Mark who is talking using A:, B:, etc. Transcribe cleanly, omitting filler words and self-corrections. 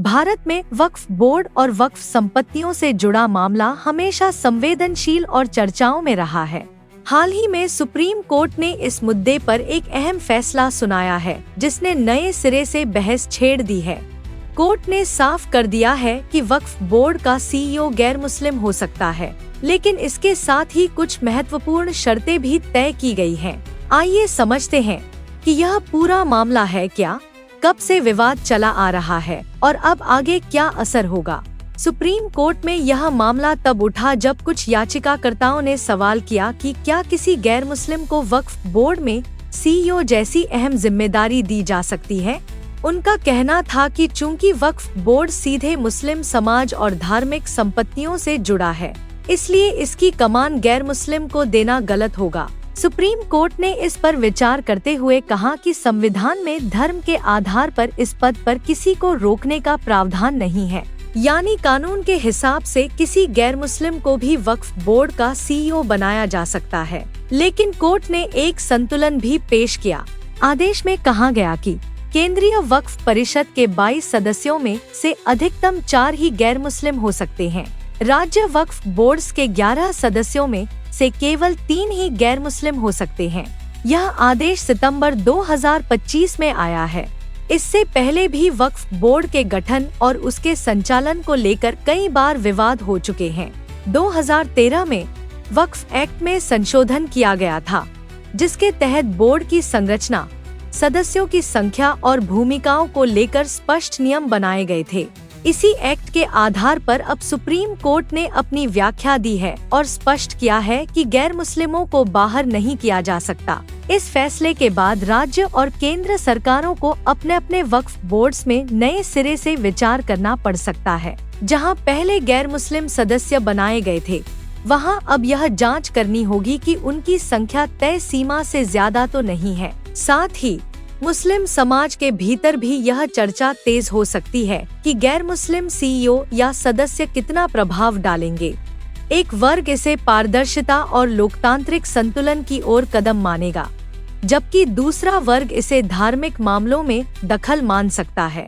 A: भारत में वक्फ बोर्ड और वक्फ संपत्तियों से जुड़ा मामला हमेशा संवेदनशील और चर्चाओं में रहा है। हाल ही में सुप्रीम कोर्ट ने इस मुद्दे पर एक अहम फैसला सुनाया है, जिसने नए सिरे से बहस छेड़ दी है। कोर्ट ने साफ कर दिया है कि वक्फ बोर्ड का सीईओ गैर मुस्लिम हो सकता है, लेकिन इसके साथ ही कुछ महत्वपूर्ण शर्तें भी तय की गई हैं। आइए समझते हैं कि यह पूरा मामला है क्या, कब से विवाद चला आ रहा है और अब आगे क्या असर होगा। सुप्रीम कोर्ट में यह मामला तब उठा जब कुछ याचिकाकर्ताओं ने सवाल किया कि क्या किसी गैर मुस्लिम को वक्फ बोर्ड में सीईओ जैसी अहम जिम्मेदारी दी जा सकती है। उनका कहना था कि चूंकि वक्फ बोर्ड सीधे मुस्लिम समाज और धार्मिक संपत्तियों से जुड़ा है, इसलिए इसकी कमान गैर मुस्लिम को देना गलत होगा। सुप्रीम कोर्ट ने इस पर विचार करते हुए कहा कि संविधान में धर्म के आधार पर इस पद पर किसी को रोकने का प्रावधान नहीं है, यानी कानून के हिसाब से किसी गैर मुस्लिम को भी वक्फ बोर्ड का सीईओ बनाया जा सकता है। लेकिन कोर्ट ने एक संतुलन भी पेश किया। आदेश में कहा गया कि केंद्रीय वक्फ परिषद के 22 सदस्यों में से अधिकतम 4 ही गैर मुस्लिम हो सकते हैं। राज्य वक्फ बोर्ड्स के 11 सदस्यों में से केवल 3 ही गैर मुस्लिम हो सकते हैं। यह आदेश सितंबर 2025 में आया है। इससे पहले भी वक्फ बोर्ड के गठन और उसके संचालन को लेकर कई बार विवाद हो चुके हैं। 2013 में वक्फ एक्ट में संशोधन किया गया था, जिसके तहत बोर्ड की संरचना, सदस्यों की संख्या और भूमिकाओं को लेकर स्पष्ट नियम बनाए गए थे। इसी एक्ट के आधार पर अब सुप्रीम कोर्ट ने अपनी व्याख्या दी है और स्पष्ट किया है कि गैर मुस्लिमों को बाहर नहीं किया जा सकता। इस फैसले के बाद राज्य और केंद्र सरकारों को अपने अपने वक्फ बोर्ड्स में नए सिरे से विचार करना पड़ सकता है। जहां पहले गैर मुस्लिम सदस्य बनाए गए थे, वहां अब यह जांच करनी होगी कि उनकी संख्या तय सीमा से ज्यादा तो नहीं है। साथ ही मुस्लिम समाज के भीतर भी यह चर्चा तेज हो सकती है कि गैर मुस्लिम सीईओ या सदस्य कितना प्रभाव डालेंगे। एक वर्ग इसे पारदर्शिता और लोकतांत्रिक संतुलन की ओर कदम मानेगा, जबकि दूसरा वर्ग इसे धार्मिक मामलों में दखल मान सकता है।